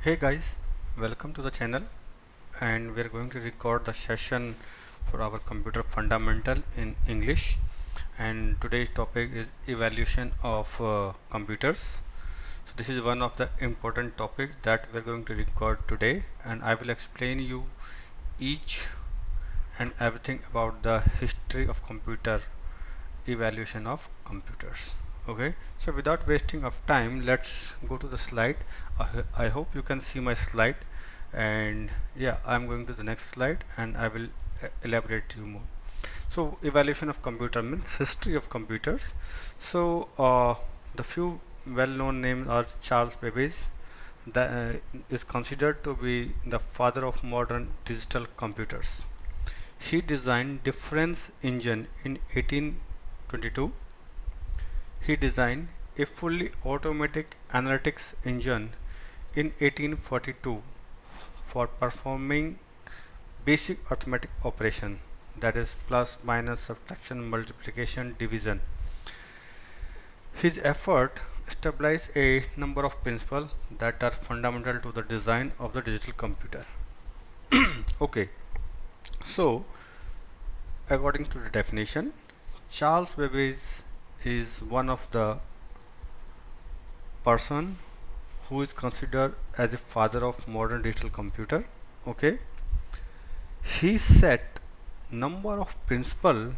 Hey guys, welcome to the channel, and we're going to record the session for our computer fundamental in English. And today's topic is evaluation of computers. So this is one of the important topic that we're going to record today, and I will explain you each and everything about the history of computer evaluation of computers. Okay, so without wasting of time, let's go to the slide. I hope you can see my slide, and yeah, I'm going to the next slide and I will elaborate you more. So evaluation of computer means history of computers. So the few well-known names are Charles Babbage, that is considered to be the father of modern digital computers. He designed difference engine in 1822. He designed a fully automatic analytics engine in 1842 for performing basic arithmetic operation, that is plus, minus, subtraction, multiplication, division. His effort established a number of principles that are fundamental to the design of the digital computer. Okay, so according to the definition, Charles Babbage is one of the person who is considered as a father of modern digital computer. Okay, he set number of principle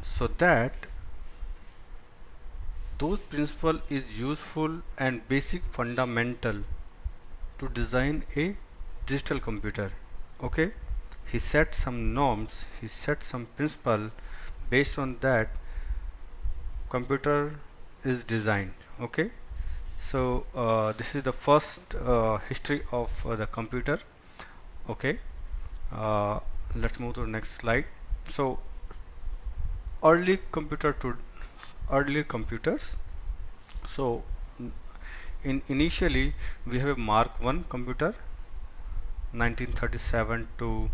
so that those principle is useful and basic fundamental to design a digital computer. Okay, he set some norms, he set some principle, based on that computer is designed. Okay, so this is the first history of the computer. Okay, uh, let's move to the next slide. So early computer to earlier computers. So in initially we have a Mark 1 computer 1937 to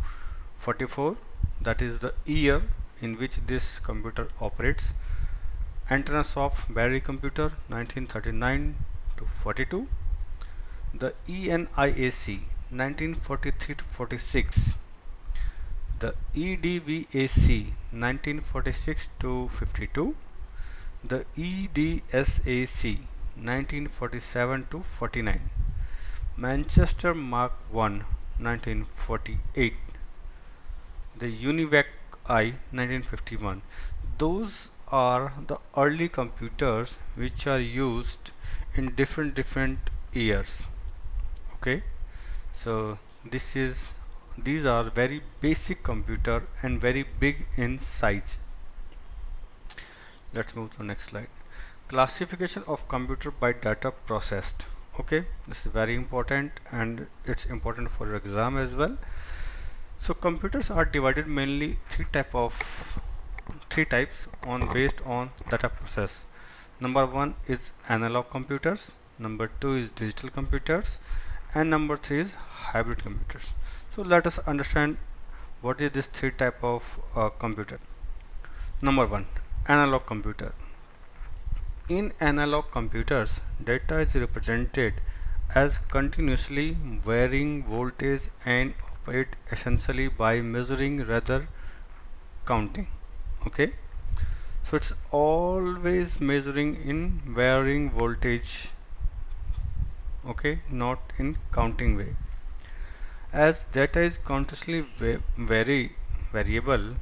44, that is the year in which this computer operates. Antonoff Barry computer 1939 to 42, the ENIAC 1943 to 46, the EDVAC 1946 to 52, the EDSAC 1947 to 49, Manchester Mark 1 1948, the UNIVAC I 1951. Those are the early computers which are used in different years. Okay, so these are very basic computer and very big in size. Let's move to the next slide. Classification of computer by data processed. Okay, this is very important and it's important for your exam as well. So computers are divided mainly three types on based on data process. Number one is analog computers, number two is digital computers, and number three is hybrid computers. So let us understand what is this three type of computer. Number one, analog computer. In analog computers, data is represented as continuously varying voltage and operate essentially by measuring rather counting. Okay, so it's always measuring in varying voltage. Okay, not in counting way. As data is continuously variable,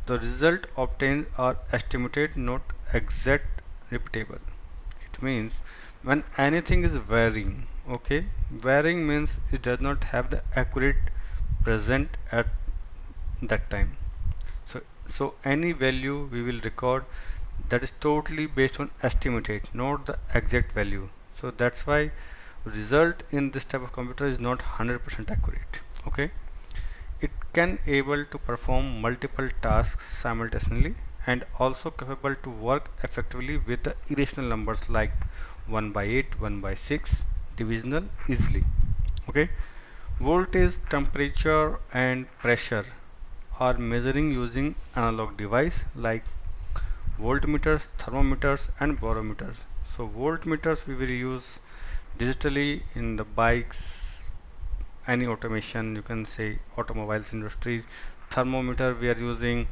the result obtained are estimated, not exact repeatable. It means when anything is varying, okay, varying means it does not have the accurate present at that time. So any value we will record, that is totally based on estimated, not the exact value. So that's why result in this type of computer is not 100% accurate. Okay, it can able to perform multiple tasks simultaneously and also capable to work effectively with the irrational numbers like 1 by 8, 1 by 6, divisional easily. Okay, voltage, temperature and pressure are measuring using analog device like voltmeters, thermometers and barometers. So voltmeters we will use digitally in the bikes, any automation, you can say automobiles industry. Thermometer we are using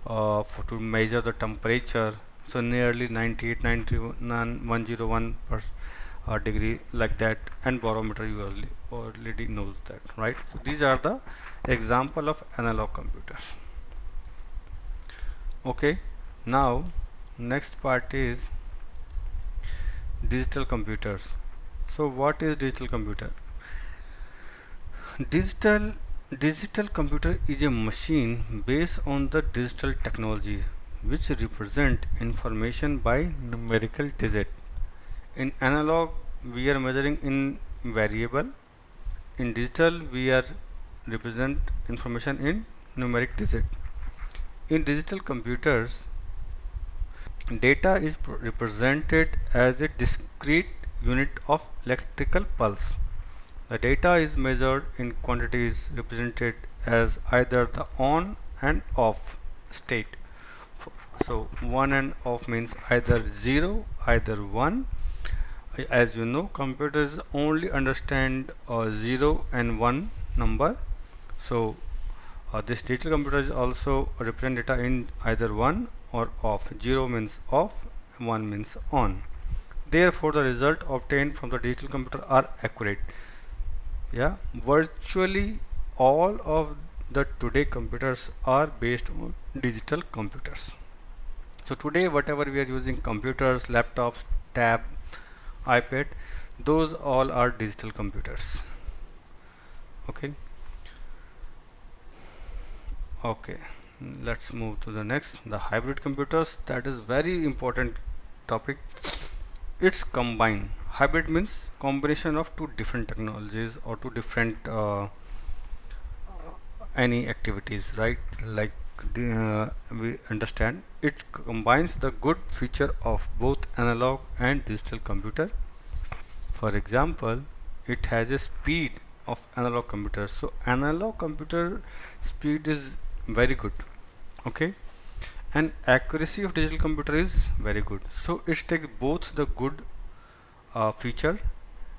to measure the temperature, so nearly 98, 91, 101 per degree, like that. And barometer, you already knows that, right? So these are the example of analog computers. Okay, now next part is digital computers. So what is digital computer? Digital digital computer is a machine based on the digital technology which represent information by numerical digit. In analog we are measuring in variable. In digital we are represent information in numeric digit. In digital computers, data is represented as a discrete unit of electrical pulse. The data is measured in quantities represented as either the on and off state. So on and off means either 0, either 1. As you know, computers only understand 0 and 1 number. So this digital computer is also represent data in either 1 or off. 0 means off, 1 means on. Therefore, the result obtained from the digital computer are accurate. Yeah, virtually all of the today computers are based on digital computers. So today whatever we are using, computers, laptops, tab, iPad, those all are digital computers. Okay. Okay, let's move to the next, the hybrid computers. That is very important topic. It's combine. Hybrid means combination of two different technologies or two different any activities, right? Like we understand it combines the good feature of both analog and digital computer. For example, it has a speed of analog computer. So analog computer speed is very good. Okay, and accuracy of digital computer is very good. So it takes both the good feature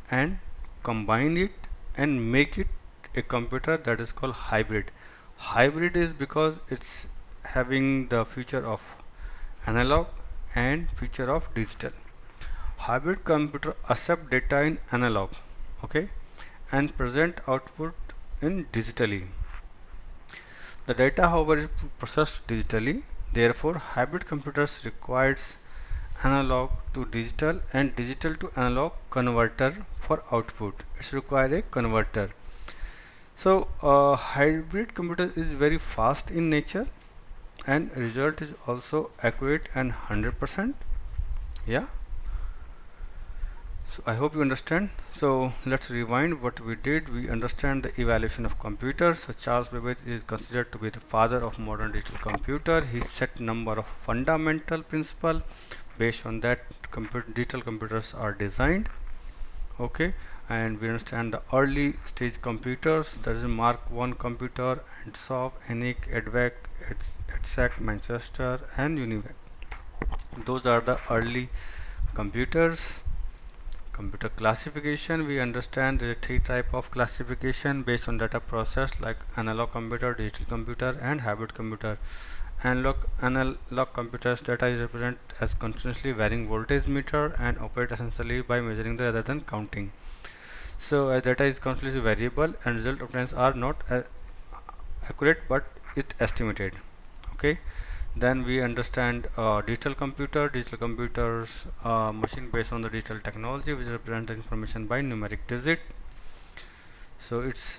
and combine it and make it a computer that is called hybrid. Hybrid is because it's having the feature of analog and feature of digital. Hybrid computer accept data in analog, okay, and present output in digitally. The data, however, is processed digitally. Therefore, hybrid computers requires analog to digital and digital to analog converter for output. It's require a converter. So, hybrid computer is very fast in nature, and result is also accurate and 100%. Yeah. So I hope you understand. So let's rewind what we did. We understand the evaluation of computers. So Charles Babbage is considered to be the father of modern digital computer. He set number of fundamental principles. Based on that, digital computers are designed. Okay, and we understand the early stage computers. That is Mark 1 computer, and ENIAC, ENIAC, EDVAC, ETSAC, Manchester, and UNIVAC. Those are the early computers. Computer classification, we understand there are three type of classification based on data process, like analog computer, digital computer, and hybrid computer. Analog computers data is represented as continuously varying voltage meter and operate essentially by measuring the rather than counting. So as data is continuously variable and result obtained are not accurate but it estimated. Okay. Then we understand digital computers machine based on the digital technology which represent the information by numeric digit. So it's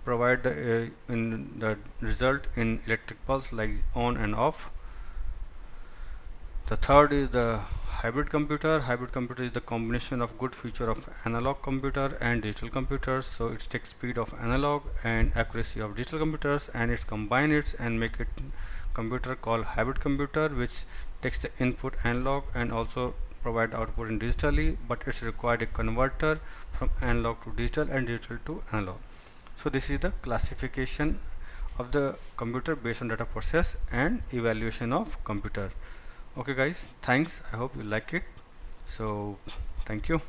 provide in the result in electric pulse like on and off. The third is the hybrid computer. Hybrid computer is the combination of good feature of analog computer and digital computers. So it takes speed of analog and accuracy of digital computers, and it's combine it and make it computer called hybrid computer, which takes the input analog and also provide output in digitally, but it's required a converter from analog to digital and digital to analog. So this is the classification of the computer based on data process and evaluation of computer. Okay guys, thanks. I hope you like it. So thank you.